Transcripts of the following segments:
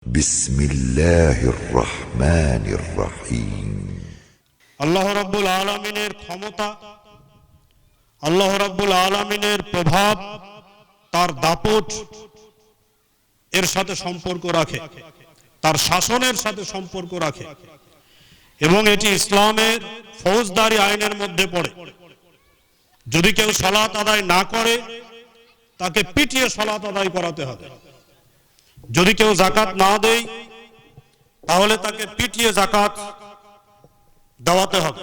বিসমিল্লাহির রহমানির রহিম। আল্লাহ রাব্বুল আলামিনের ক্ষমতা, আল্লাহ রাব্বুল আলামিনের প্রভাব, তার দাপট এর সাথে সম্পর্ক রাখে, তার শাসনের সাথে সম্পর্ক রাখে, এবং এটি ইসলামের ফৌজদারি আইনের মধ্যে পড়ে। যদি কেউ সালাত আদায় না করে তাকে পিটিয়ে সালাত আদায় করাতে হবে। যদি কেউ যাকাত না দেয় তাহলে তাকে পিটিয়ে যাকাত দেওয়াতে হবে।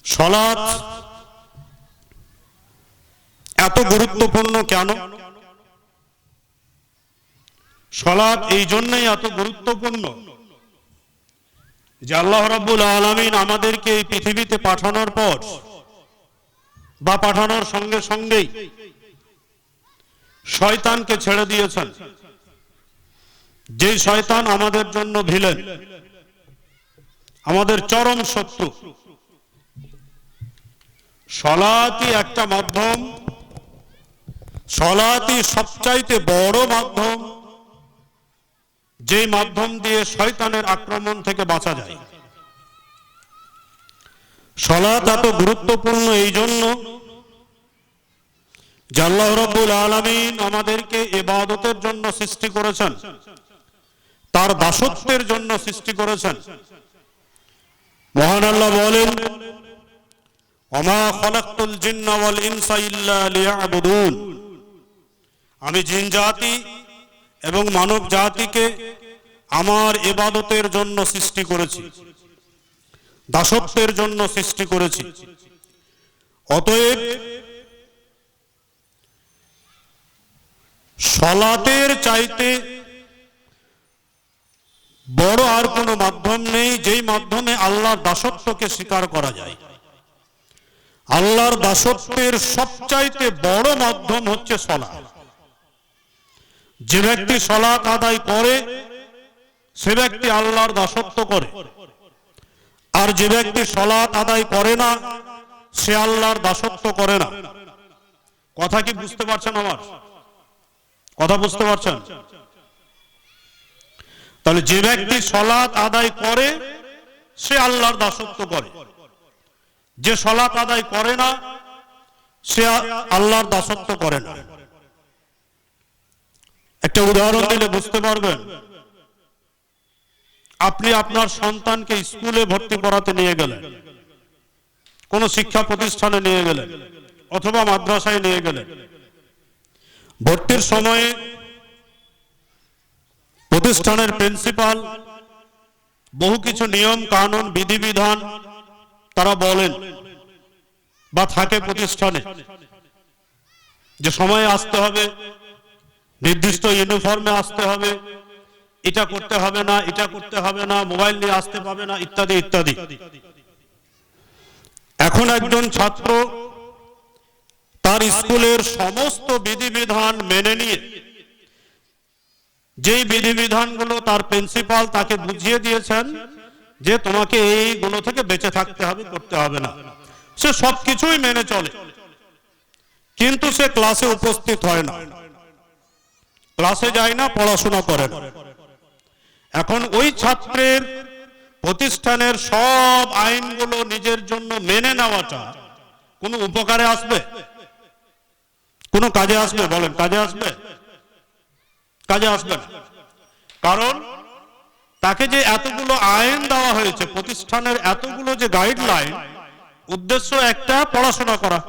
সালাত এত গুরুত্বপূর্ণ কেন? সালাত এই জন্যই এত গুরুত্বপূর্ণ যে আল্লাহ রাব্বুল আলামিন আমাদেরকে এই পৃথিবীতে পাঠানোর পর বা পাঠানোর সঙ্গে সঙ্গেই শয়তানকে ছেড়ে দিয়েছেন। যে শয়তান আমাদের জন্য ভিলেন, আমাদের চরম শত্রু। সালাতই একটা মাধ্যম, সালাতই সবচাইতে বড় মাধ্যম, যে মাধ্যম দিয়ে শয়তানের আক্রমণ থেকে বাঁচা যায়। সালাত এত গুরুত্বপূর্ণ এই জন্য যে আল্লাহ রাব্বুল আলামিন আমাদেরকে ইবাদতের জন্য সৃষ্টি করেছেন, তার দাসত্বের জন্য সৃষ্টি করেছেন। মহান আল্লাহ বলেন, ওমা খালাকতুল জিন্না ওয়াল ইনসা ইল্লা লিয়াবুদুন। আমি জিন জাতি এবং মানব জাতিকে আমার ইবাদতের জন্য সৃষ্টি করেছি, দাসত্বের জন্য সৃষ্টি করেছি। অতএব সালাতের চাইতে বড় আর কোনো মাধ্যম নেই যেই মাধ্যমে আল্লাহর দাসত্বকে স্বীকার করা যায়। আল্লাহর দাসত্বের সবচাইতে বড় মাধ্যম হচ্ছে সালাত। যে ব্যক্তি সালাত আদায় করে সে ব্যক্তি আল্লাহর দাসত্ব করে, আর যে ব্যক্তি সালাত আদায় করে না সে আল্লাহর দাসত্ব করে না। কথা কি বুঝতে পারছেন? আমার কথা বুঝতে পারছেন? তাহলে যে ব্যক্তি সালাত আদায় করে সে আল্লাহর দাসত্ব করে, যে সালাত আদায় করে না সে আল্লাহর দাসত্ব করে না। একটা উদাহরণ দিলে বুঝতে পারবেন। আপনি আপনার সন্তানকে স্কুলে ভর্তি করাতে নিয়ে গেলেন, কোন শিক্ষা প্রতিষ্ঠানে নিয়ে গেলেন অথবা মাদ্রাসায় নিয়ে গেলেন। ভর্তির সময়ে প্রতিষ্ঠানের প্রিন্সিপাল বহু কিছু নিয়ম কানুন বিধিবিধান তারা বলেন বা থাকে প্রতিষ্ঠানে, যে সময়ে আসতে হবে, নির্দিষ্ট ইউনিফর্মে আসতে হবে, এটা করতে হবে না, এটা করতে হবে না, মোবাইল নিয়ে আসতে পাবে না, ইত্যাদি ইত্যাদি। এখন একজন ছাত্র তার স্কুলের সমস্ত বিধিবিধান মেনে নিয়ে, যেই বিধিবিধানগুলো তার প্রিন্সিপাল তাকে বুঝিয়ে দিয়েছেন যে তোমাকে এইগুলো থেকে বেঁচে থাকতে হবে, করতে হবে না, সে সবকিছুই মেনে চলে, কিন্তু সে ক্লাসে উপস্থিত হয় না, ক্লাসে যায় না, পড়াশোনা করে না। এখন ওই ছাত্রের প্রতিষ্ঠানের সব আইনগুলো নিজের জন্য মেনে নেওয়াটা কোনো উপকারে আসবে? কোনো কাজে আসবে? বলেন, কাজে আসবে? কাজে আসবে না। কারণ তাকে যে এতগুলো আইন দেওয়া হয়েছে, প্রতিষ্ঠানের এতগুলো যে গাইডলাইন, উদ্দেশ্য একটা, পড়াশোনা করা।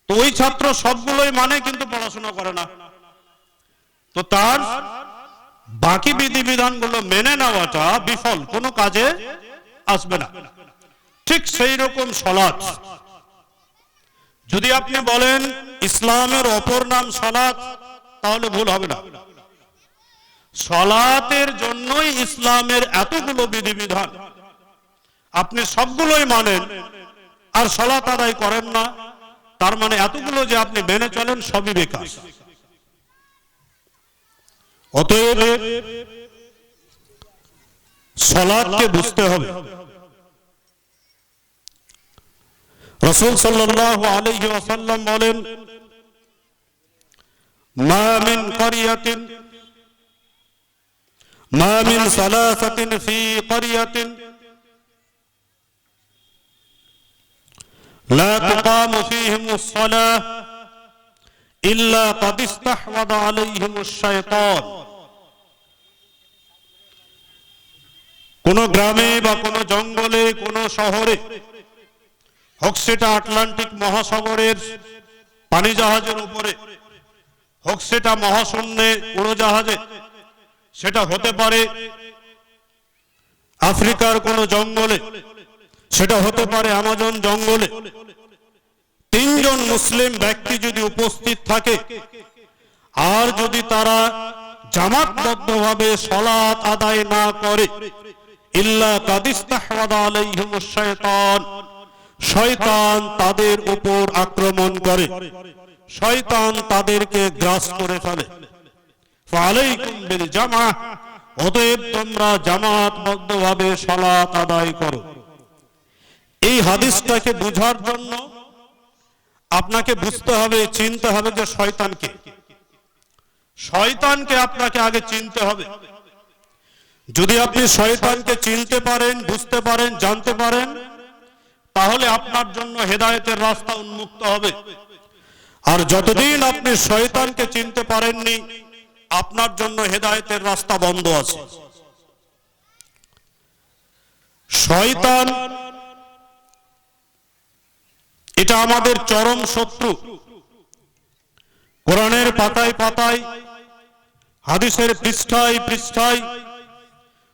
তো ওই ছাত্র সবগুলোই মানে কিন্তু পড়াশোনা করে না, তো তার বাকি বিধিবিধানগুলো মেনে নেওয়াটা বিফল, কোনো কাজে আসবে না। ঠিক সেই রকম সালাত। যদি আপনি বলেন ইসলামের অপর নাম সালাত, তাহলে ভুল হবে না। সালাতের জন্যই ইসলামের এতগুলো বিধিবিধান, আপনি সবগুলোই মানেন আর সালাত আদায় করেন না, তার মানে এতগুলো যে আপনি মেনে চলেন সবই বেকার। অতএব সালাতকে বুঝতে হবে। রাসূল সাল্লাল্লাহু আলাইহি ওয়াসাল্লাম বলেন, মা মিন ক্বরিয়াতিন মা মিন সালাসাতিন ফি ক্বরিয়াতিন লা তুকামু ফীহিমুস সালাহ ইল্লা ক্বাদ ইসতাহওয়াযা আলাইহিমুশ শায়তান। কোন গ্রামে বা কোন জঙ্গলে, কোন শহরে, হোক সেটা আটলান্টিক মহাসাগরের পানি জাহাজের উপরে, হোক সেটা মহাশূন্যে উড়োজাহাজে, সেটা হতে পারে আফ্রিকার কোন জঙ্গলে, সেটা হতে পারে আমাজন জঙ্গলে, তিনজন মুসলিম ব্যক্তি যদি উপস্থিত থাকে আর যদি তারা জামাতবদ্ধভাবে সালাত আদায় না করে, ইল্লা ক্বাদ ইসতাহওয়াযা আলাইহিমুশ শায়তান, শয়তান তাদের উপর আক্রমণ করে, শয়তান তাদেরকে গ্রাস করে ফেলে। ফালাইকুম বিল জামাআহ, অতএব তোমরা জামাতবদ্ধভাবে সালাত আদায় করো। এই হাদিসটাকে বোঝার জন্য আপনাকে বুঝতে হবে, চিনতে হবে যে শয়তানকে, শয়তানকে আপনাকে আগে চিনতে হবে। যদি আপনি শয়তানকে চিনতে পারেন, বুঝতে পারেন, জানতে পারেন, তাহলে আপনার জন্য হেদায়েতের রাস্তা উন্মুক্ত হবে। আর যতদিন আপনি শয়তানকে চিনতে পারেননি, আপনার জন্য হেদায়েতের রাস্তা বন্ধ আছে। শয়তান এটা আমাদের চরম শত্রু। কোরআনের পাতায় পাতায়, হাদিসের পৃষ্ঠায় পৃষ্ঠায়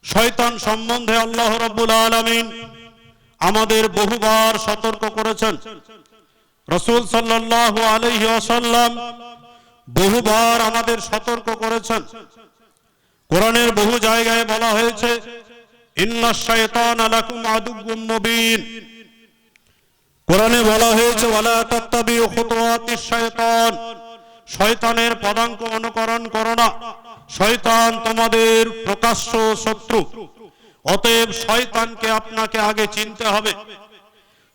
শয়তান সম্বন্ধে আল্লাহ রাব্বুল আলামিন আমাদের বহুবার সতর্ক করেছেন। রাসূল সাল্লাল্লাহু আলাইহি ওয়াসাল্লাম বহুবার আমাদের সতর্ক করেছেন। কোরআনের বহু জায়গায় বলা হয়েছে, ইন্নাশ শায়তানা লাকুম আদুউম মুবিন। কোরআনে বলা হয়েছে, ওয়ালা তাত্তাবিউ খুতুওয়াতিশ শায়তান, শয়তানের পদাঙ্ক অনুকরণ করো না, শয়তান তোমাদের প্রকাশ্য শত্রু। অতএব শয়তানকে আপনাকে আগে চিনতে হবে।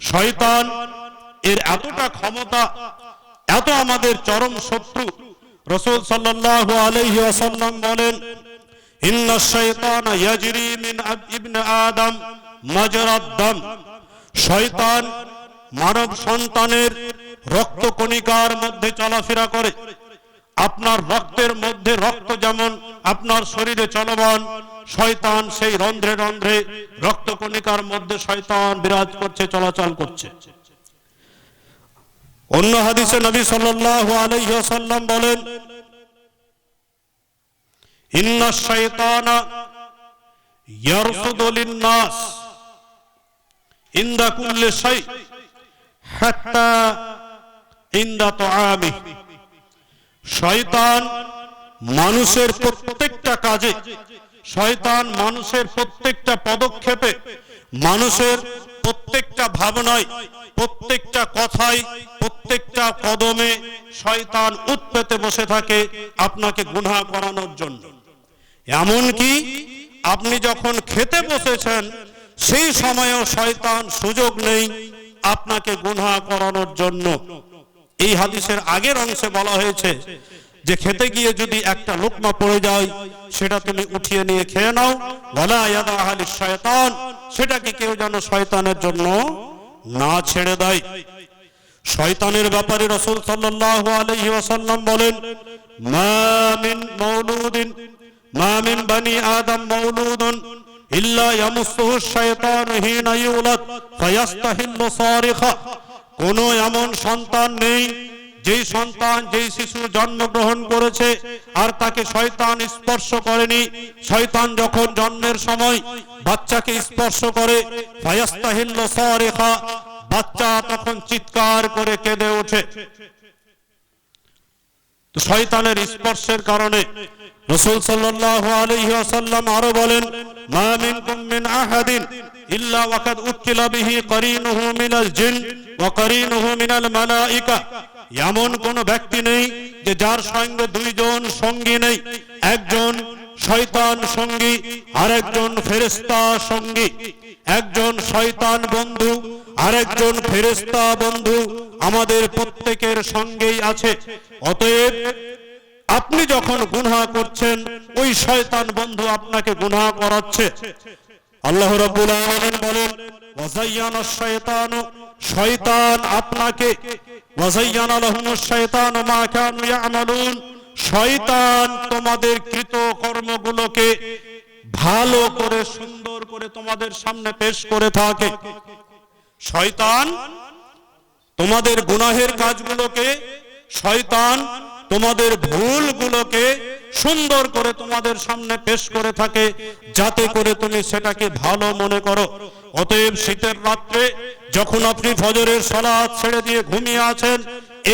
শয়তান এর এতটা ক্ষমতা, এত আমাদের চরম শত্রু। রাসূল সাল্লাল্লাহু আলাইহি ওয়াসাল্লাম বলেন, ইন্নাশ শায়তানা ইয়াজরি মিন ইবনে আদম মাজরাদ দাম, শয়তান মানব সন্তানের রক্ত কণিকার মধ্যে চলাফেরা করে। আপনার রক্তের মধ্যে রক্ত যেমন আপনার শরীরে চলমান, শয়তান সেই রন্ধ্রে রন্ধ্রে রক্ত কণিকার মধ্যে শয়তান বিরাজ করছে, চলাচল করছে। অন্য হাদিসে নবী সাল্লাল্লাহু আলাইহি ওয়াসাল্লাম বলেন, ইন্নাশ শায়তানা ইয়ারসুদু লিন-নাস ইনদা কুল্লি শাই হাত্তা ইনদা তুআমিহি। শয়তান মানুষের প্রত্যেকটা কাজে, শয়তান মানুষের প্রত্যেকটা পদক্ষেপে, মানুষের প্রত্যেকটা ভাবনায়, প্রত্যেকটা কথায়, প্রত্যেকটা কদমে শয়তান উৎপেতে বসে থাকে আপনাকে গুনাহ করানোর জন্য। এমনকি আপনি যখন খেতে বসেছেন সেই সময়েও শয়তান সুযোগ নেই আপনাকে গুনাহ করানোর জন্য। এই হাদিসের আগের অংশে বলা হয়েছে যে খেতে গিয়ে যদি একটা লোকমা পড়ে যায়, সেটা তুমি উঠিয়ে নিয়ে খেয়ে নাও, ওয়ালা ইয়াদাহা লিশ-শায়তান, সেটাকে কেউ যেন শয়তানের জন্য না ছেড়ে দেয়। শয়তানের ব্যাপারে রাসূল সাল্লাল্লাহু আলাইহি ওয়াসাল্লাম বলেন, মা মিন বানি আদম মাউলুদুন ইল্লা ইয়ামুসসুহু শায়তানু হিনা ইউলাদ ফায়াস্তাহিল্লু সারিখা। কোন এমন সন্তান নেই, যেই সন্তান, যেই শিশু জন্মগ্রহণ করেছে আর তাকে শয়তান স্পর্শ করেনি। শয়তান যখন জন্মের সময় বাচ্চাকে স্পর্শ করে, ফায়াস্তাহিল্লু সারিখা, বাচ্চা তখন চিৎকার করে কেঁদে ওঠে। তো শয়তানের স্পর্শের কারণে রাসূল সাল্লাল্লাহু আলাইহি ওয়াসাল্লাম আরো বলেন, মা মিনকুম মিন আহাদিন ইল্লা ওয়াকাদ উকিলা বিহি করিনুহু মিনাল জিন ওয়া করিনুহু মিনাল মালাইকা। এমন কোন ব্যক্তি নেই যে যার সঙ্গে দুইজন সঙ্গী নেই, একজন শয়তান সঙ্গী আর একজন ফেরেশতা সঙ্গী। একজন শয়তান বন্ধু আর একজন ফেরেশতা বন্ধু আমাদের প্রত্যেকের সঙ্গেই আছে। অতএব আপনি যখন গুনাহ করছেন ওই শয়তান বন্ধু আপনাকে গুনাহ করাচ্ছে। আল্লাহ রাব্বুল আলামিন বলেন ওয়াযায়্যানা শাইতানু, শয়তান আপনাকে, ওয়াযায়্যানা লাহুমুশ শাইতানু মা কানু ইয়ামালুন, শয়তান তোমাদের কৃত কর্মগুলোকে ভালো করে সুন্দর করে তোমাদের সামনে পেশ করে থাকে। শয়তান তোমাদের গুনাহের কাজগুলোকে, শয়তান তোমাদের ভুলগুলোকে সুন্দর করে তোমাদের সামনে পেশ করে থাকে, যাতে করে তুমি সেটাকে ভালো মনে করো। অতএব শীতের রাত্রে যখন আপনি ফজরের সালাত ছেড়ে দিয়ে ঘুমিয়ে আছেন,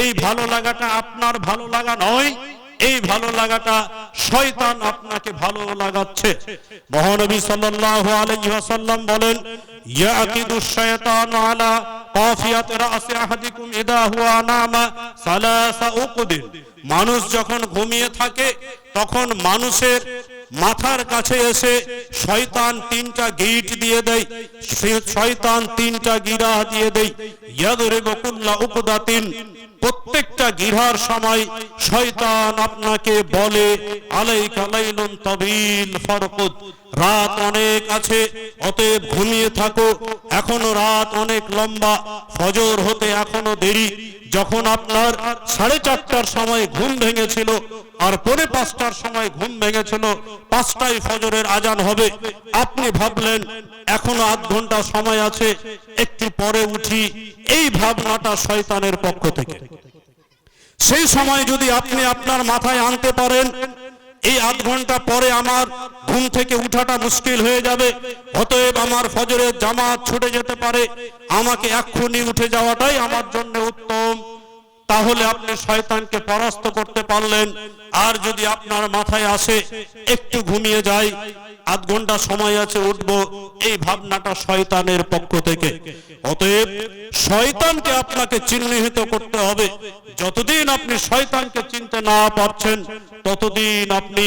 এই ভালো লাগাটা আপনার ভালো লাগা নয়, এই ভালো লাগাটা শয়তান আপনাকে ভালো লাগাচ্ছে। মহানবী সাল্লাল্লাহু আলাইহি ওয়াসাল্লাম বলেন ইয়াকিদুশ শায়তানু আলা কাফিয়াতি রাসি আহাদিকুম ইদা হুয়া নামা সালাসা উকদিন, মানুষ যখন ঘুমিয়ে থাকে তখন মানুষের মাথার কাছে এসে শয়তান তিনটা গিট দিয়ে দেয়, শয়তান তিনটা গিরা দিয়ে দেয়। ইয়াদরিবু কুল্লা উকদাতিন, প্রত্যেকটা গিরার সময় শয়তান আপনাকে বলে আলাইকা লাইলুন তাবিল ফারকুদ, রাত অনেক আছে অতএব ঘুমিয়ে থাকো, এখনো রাত অনেক লম্বা, ফজর হতে এখনো দেরি। যখন আপনার 4:30টার সময় ঘুম ভেঙেছিল আর 4:45টার সময় ঘুম ভেঙেছিল, 5টায় ফজরের আজান হবে, আপনি ভাবলেন এখনো আধ ঘন্টা সময় আছে, একটু পরে উঠি, এই ভাবনাটা শয়তানের পক্ষ থেকে। সেই সময় যদি আপনি আপনার মাথায় আনতে পারেন এই আধ ঘন্টা পরে আমার ঘুম থেকে উঠাটা মুশকিল হয়ে যাবে, অতএব আমার ফজরের জামাত ছুটে যেতে পারে, আমাকে এক্ষুনি উঠে যাওয়াটাই আমার জন্য উত্তম, তাহলে আপনি শয়তানকে পরাস্ত করতে পারলেন। আর যদি আপনার মাথায় আসে একটু ঘুমিয়ে যাই, আধ ঘন্টা সময় আছে উঠবো, এই ভাবনাটা শয়তানের পক্ষ থেকে। অতএব শয়তানকে আপনাকে চিহ্নিত করতে হবে। যতদিন আপনি শয়তানকে চিনতে না পারছেন ততদিন আপনি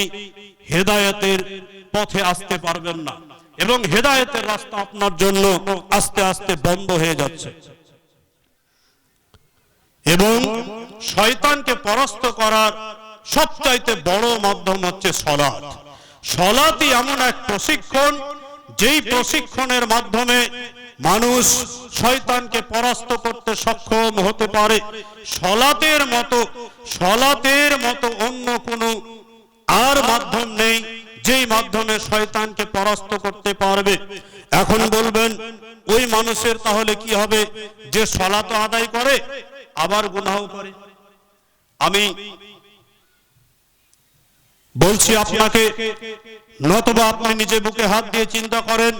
হেদায়েতের পথে আসতে পারবেন না, এবং হেদায়েতের রাস্তা আপনার জন্য আস্তে আস্তে বন্ধ হয়ে যাচ্ছে। এবং শয়তানকে পরাস্ত করার সবচাইতে বড় মাধ্যম হচ্ছে সালাত। সালাতই এমন এক প্রশিক্ষণ, যেই প্রশিক্ষণের মাধ্যমে মানুষ শয়তানকে পরাস্ত করতে সক্ষম হতে পারে। সালাতের মতো অন্য কোনো আর মাধ্যম নেই যেই মাধ্যমে শয়তানকে পরাস্ত করতে পারবে। এখন বলবেন ওই মানুষের তাহলে কি হবে যে সালাত আদায় করে আবার গুনাহ করে? আমি বলছি আপনাকে, নতবা আপনি নিজে বুকে হাত দিয়ে চিন্তা করেন,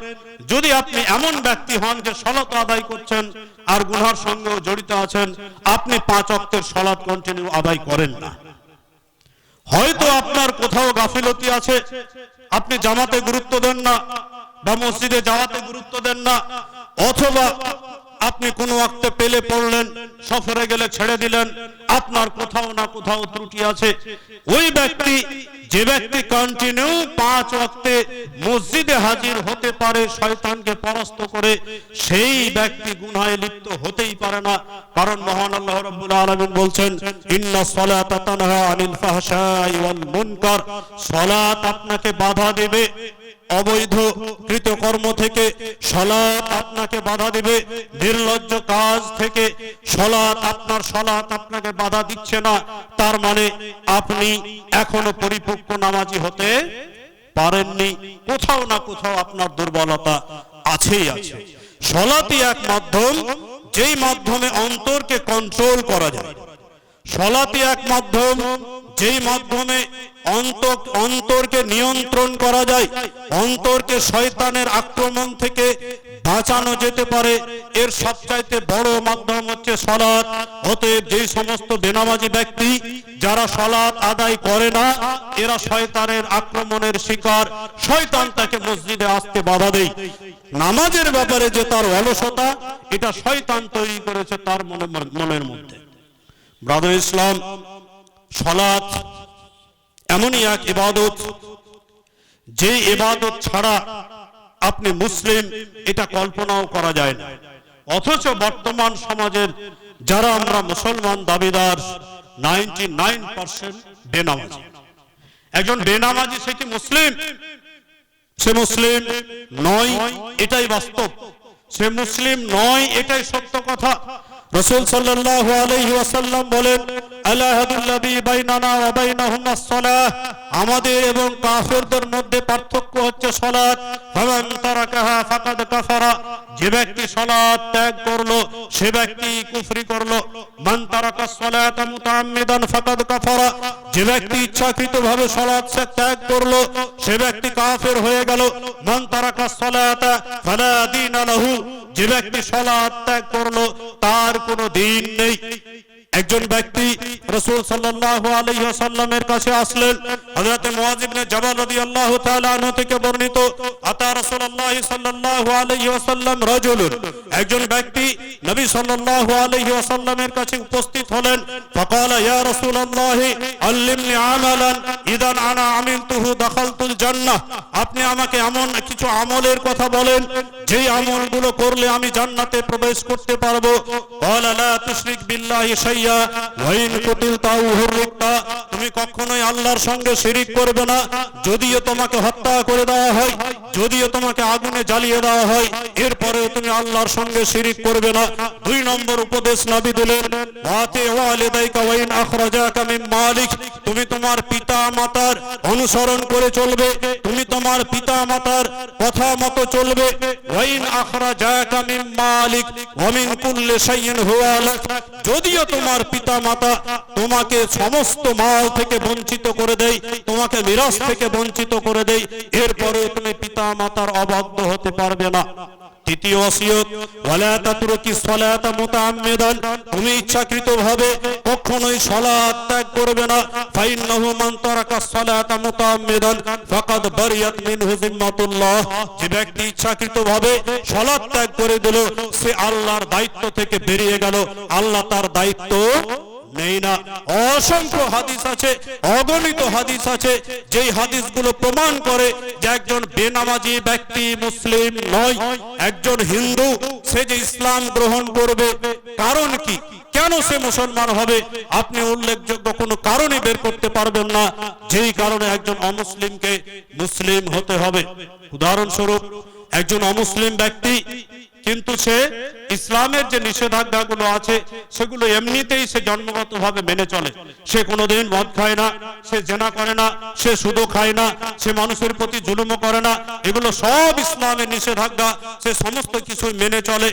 যদি আপনি এমন ব্যক্তি হন যে সালাত আদায় করছেন আর গুনাহর সঙ্গেও জড়িত আছেন, আপনি 5 ওয়াক্তের সালাত কন্টিনিউ আদায় করেন না, হয়তো আপনার কোথাও গাফিলতি আছে, আপনি জামাতে গুরুত্ব দেন না বা মসজিদে যাওয়াতে গুরুত্ব দেন না, অথবা আপনি কোন ওয়াক্তে পেলে পড়লেন, সফরে গেলে ছেড়ে দিলেন, আপনার কোথাও না কোথাও ত্রুটি আছে। ওই ব্যক্তি, যে ব্যক্তি কন্টিনিউ 5 ওয়াক্তে মসজিদে হাজির হতে পারে শয়তানকে পরাস্ত করে, সেই ব্যক্তি গুনাহে লিপ্ত হতেই পারে না। কারণ মহান আল্লাহ রাব্বুল আলামিন বলছেন ইন্নাস সালাতা তানহা আনিল ফাহশাই ওয়াল মুনকার, সালাত আপনাকে বাধা দেবে অবৈধ কৃতকর্ম থেকে, সালাত আপনাকে বাধা দিবে নির্লজ্জ কাজ থেকে। সালাত আপনাকে বাধা দিচ্ছে না, তার মানে আপনি এখনো পরিপক্ক নামাজি হতে পারেননি, কোথাও না কোথাও আপনার দুর্বলতা আছেই আছে। সালাতই এক মাধ্যম যেই মাধ্যমে অন্তরকে কন্ট্রোল করা যায়। সালাতই এক মাধ্যম যেই মাধ্যমে অন্তরকে নিয়ন্ত্রণ করা যায়, অন্তরকে শয়তানের আক্রমণ থেকে বাঁচানো যেতে পারে। এর সবচাইতে বড় মাধ্যম হচ্ছে সালাত। অতএব যেই সমস্ত বেনামাজি ব্যক্তি যারা সালাত আদায় করে না, এরা শয়তানের আক্রমণের শিকার। শয়তান তাকে মসজিদে আসতে বাধা দেয়। নামাজের ব্যাপারে যে তার অলসতা, এটা শয়তান তৈরি করেছে তার মনের মধ্যে। ব্রাদার ইসলাম, সালাত এমনই এক ইবাদত, যে ইবাদত ছাড়া আপনি মুসলিম এটা কল্পনাও করা যায় না। অথচ বর্তমান সমাজের যারা আমরা মুসলমান দাবিদার 99% বেনামাজি। একজন বেনামাজি সে কি মুসলিম? সে মুসলিম নয়, এটাই বাস্তব। সে মুসলিম নয়, এটাই সত্য কথা। রাসূল সাল্লাল্লাহু আলাইহি ওয়াসাল্লাম বলেন, আলাহাদুল্লাযী বাইনানা ওয়া বাইনাহুম আস-সালাহ, আমাদের এবং কাফেরদের মধ্যে পার্থক্য হচ্ছে সালাত। ফামান তারাকাহা ফাকাদ কাফারা, যে ব্যক্তি সালাত ত্যাগ করলো সে ব্যক্তি কুফরি করলো। মান তারাকাস সালাতা মুতাআম্মিদান ফাকাদ কাফারা, যে ব্যক্তি ইচ্ছাকৃতভাবে সালাত সে ত্যাগ করলো সে ব্যক্তি কাফের হয়ে গেল। মান তারাকাস সালাতা ফালা দীনা লাহু, যে ব্যক্তি সালাত ত্যাগ করলো তার কোনো দিন নেই। একজন ব্যক্তি রাসূল সাল্লাল্লাহু আলাইহি ওয়াসাল্লামের কাছে আসলেন। হযরত মুআয ইবনে জাবাল রাদিয়াল্লাহু তাআলা আনহু থেকে বর্ণিত, আতা রাসূলুল্লাহ সাল্লাল্লাহু আলাইহি ওয়াসাল্লাম রাজুলুন, একজন ব্যক্তি নবী সাল্লাল্লাহু আলাইহি ওয়াসাল্লামের কাছে উপস্থিত হলেন। ফাকালা ইয়া রাসূলুল্লাহ আল্লিমনি আমালান ইদান আনা আমিলতুহু দাখালতুল জান্নাহ, আপনি আমাকে এমন কিছু আমলের কথা বলেন যেই আমলগুলো করলে আমি জান্নাতে প্রবেশ করতে পারবো। ক্বালা লা তুশরিক বিল্লাহি শাইয়া ওয়া ইন কুতিলতা আও হুররিকতা, তুমি কখনোই আল্লাহর সঙ্গে শিরিক করবে না, যদিও তোমাকে হত্যা করে দেওয়া হয়, যদিও তোমাকে আগুনে জ্বালিয়ে দেওয়া হয়, এরপরেও তুমি আল্লাহর সঙ্গে শিরিক করবে না। 2 নম্বর উপদেশ নবী দিলেন, ওয়াতি ওয়ালিদাইকা ওয়া ইন আখরাজাকা মিন মালিক, তুমি তোমার পিতা মাতার অনুসরণ করে চলবে, তুমি তোমার পিতা মাতার কথা মতো চলবে। ওয়া ইন আখরাজাকা মিন মালিক ওয়া মিন কুল্লি শাইইন হুয়া লাক, যদিও তোমার পিতা মাতা তোমাকে সমস্ত মাল থেকে বঞ্চিত করে দেয়, তোমাকে মিরাস থেকে বঞ্চিত করে দেয়, এরপরেও তুমি পিতা মাতার অবাধ্য হতে পারবে না। তৃতীয় ওসিয়ত, ওয়ালা তাতরুকিস সালাতা মুতাআম্মিদান, তুমি ইচ্ছাকৃতভাবে কখনোই সালাত ত্যাগ করবে না। ফাইন্নাহু মান তারাকাস সালাতা মুতাআম্মিদান ফাকাদ বারিয়াত মিনহু জিম্মাতুল্লাহ, যে ব্যক্তি ইচ্ছাকৃতভাবে সালাত ত্যাগ করে দিল সে আল্লাহর দায়িত্ব থেকে বেরিয়ে গেল, আল্লাহ তার দায়িত্ব নেই না। অসংখ্য হাদিস আছে, অগণিত হাদিস আছে, যেই হাদিসগুলো প্রমাণ করে যে একজন বেনামাজি ব্যক্তি মুসলিম নয়। একজন হিন্দু সে যে ইসলাম গ্রহণ করবে, কারণ কি, কেন সে মুসলমান হবে, আপনি উল্লেখযোগ্য কোনো কারণই বের করতে পারবেন না যেই কারণে একজন অমুসলিমকে মুসলিম হতে হবে। উদাহরণস্বরূপ, একজন অমুসলিম ব্যক্তি কিন্তু সে ইসলামের যে নিষেধাজ্ঞাগুলো আছে সেগুলো এমনিতেই সে জন্মগতভাবে মেনে চলে। সে কোনোদিন মদ খায় না, সে জেনা করে না, সে সুদ খায় না, সে মানুষের প্রতি জুলুমও করে না, এগুলো সব ইসলামের নিষেধাজ্ঞা, সে সমস্ত কিছু মেনে চলে।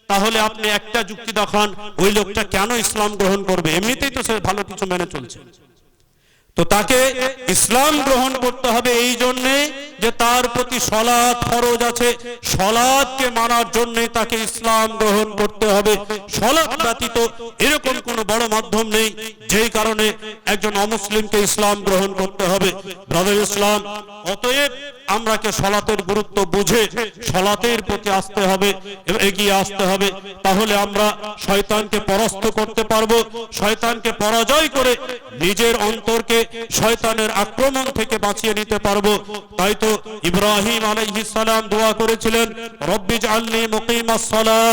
তাহলে আপনি একটা যুক্তি দেখান ওই লোকটা কেন ইসলাম গ্রহণ করবে? এমনিতেই তো সে ভালো কিছু মেনে চলছে। তো তাকে ইসলাম গ্রহণ করতে হবে এই জন্যে যে তার প্রতি সালাত ফরজ আছে, সালাতকে মানার জন্য তাকে ইসলাম গ্রহণ করতে হবে। সালাত ব্যতীত এরকম কোনো বড় মাধ্যম নেই যেই কারণে একজন অমুসলিমকে ইসলাম গ্রহণ করতে হবে। ব্রাদার ইসলাম, অতএব আমরাকে সালাতের গুরুত্ব বুঝে সালাতের প্রতি আসতে হবে, এগিয়ে আসতে হবে। তাহলে আমরা শয়তানকে পরাস্ত করতে পারবো, শয়তানকে পরাজয় করে নিজের অন্তরকে শয়তানের আক্রমণ থেকে বাঁচিয়ে নিতে পারবো। তাই তো ইব্রাহিম আলাইহিস সালাম দোয়া করেছিলেন, রব্বি জাআলনি মুকিমাস সালাহ,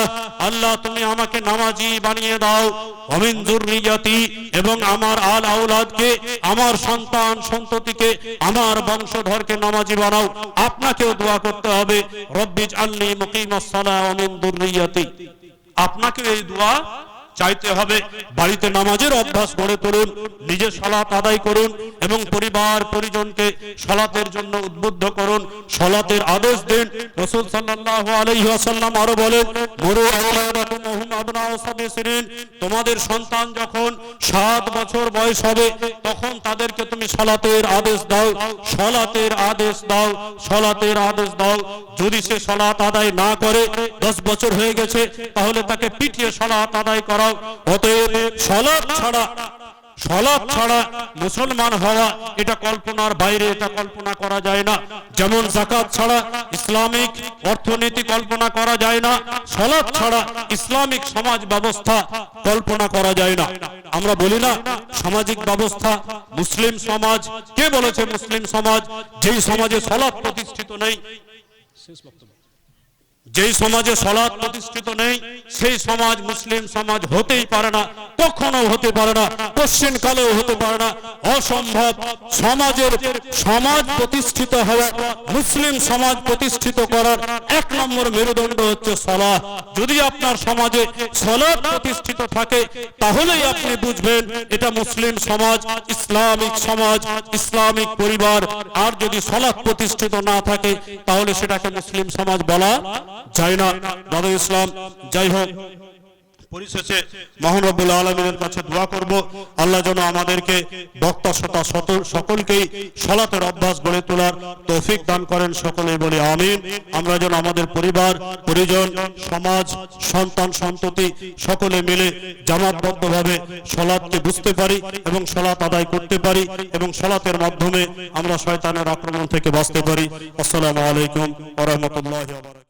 আল্লাহ তুমি আমাকে নামাজি বানিয়ে দাও, ওয়া মিন যুররিয়াতি, এবং আমার আল আওলাদকে, আমার সন্তান সন্ততিকে, আমার বংশধরকে নামাজি বানাও। আপনাকেও দোয়া করতে হবে, রব্বি জাআলনি মুকিমাস সালাহ ওয়া মিন যুররিয়াতি। আপনাকে এই দোয়া চাইতে হবে। বাড়িতে নামাজের অভ্যাস গড়ে তুলুন, নিজে সালাত আদায় করুন এবং পরিবার পরিজনকে সালাতের জন্য উদ্বুদ্ধ করুন, সালাতের আদেশ দিন। রাসূল সাল্লাল্লাহু আলাইহি ওয়াসাল্লাম আরো বলেন, মুরু আওলাদাকুম ওয়া হুম আবনাউ সাবঈ সিনিন, তোমাদের সন্তান যখন 7 বছর বয়স হবে তখন তাদেরকে তুমি সালাতের আদেশ দাও, সালাতের আদেশ দাও, সালাতের আদেশ দাও। যদি সে সালাত আদায় না করে, 10 বছর হয়ে গেছে, তাহলে তাকে পিটিয়ে সালাত আদায় করাও। অতএব সালাত ছাড়া মুসলমান হওয়া এটা কল্পনার বাইরে, এটা কল্পনা করা যায় না। যেমন যাকাত ছাড়া ইসলামিক অর্থনীতি কল্পনা করা যায় না, সালাত ছাড়া ইসলামিক সমাজ ব্যবস্থা কল্পনা করা যায় না। আমরা বলি না সামাজিক ব্যবস্থা, মুসলিম সমাজ, কে বলেছে মুসলিম সমাজ? যেই সমাজে সালাত প্রতিষ্ঠিত নেই, যেই সমাজে সালাত প্রতিষ্ঠিত নেই সেই সমাজ মুসলিম সমাজ হতেই পারে না, কখনো হতে পারে না, কোশ্চেন কালেও হতে পারে না, অসম্ভব। সমাজ প্রতিষ্ঠিত হওয়া, মুসলিম সমাজ প্রতিষ্ঠিত করার এক নম্বর মেরুদণ্ড হচ্ছে সালাত। যদি আপনার সমাজে সালাত প্রতিষ্ঠিত থাকে তাহলেই আপনি বুঝবেন এটা মুসলিম সমাজ, ইসলামিক সমাজ, ইসলামিক পরিবার। আর যদি সালাত প্রতিষ্ঠিত না থাকে তাহলে সেটাকে মুসলিম সমাজ বলা যায় না। দাদা ইসলাম, যাই হোক, পরিশেষে মহান রব্বুল আলামিনের কাছে দোয়া করব, আল্লাহ যেন আমাদেরকে বক্তা শ্রোতা সকলকেই সালাতের অভ্যাস গড়ে তোলার তৌফিক দান করেন। সকলেই বলি আমিন। আমরা যেন আমাদের পরিবার পরিজন, সমাজ, সন্তান সন্ততি সকলে মিলে জামাতবদ্ধভাবে সালাতকে বুঝতে পারি এবং সালাত আদায় করতে পারি এবং সালাতের মাধ্যমে আমরা শয়তানের আক্রমণ থেকে বাঁচতে পারি। আসসালামু আলাইকুম ওয়া রাহমাতুল্লাহি ওয়া বারাকাতুহু।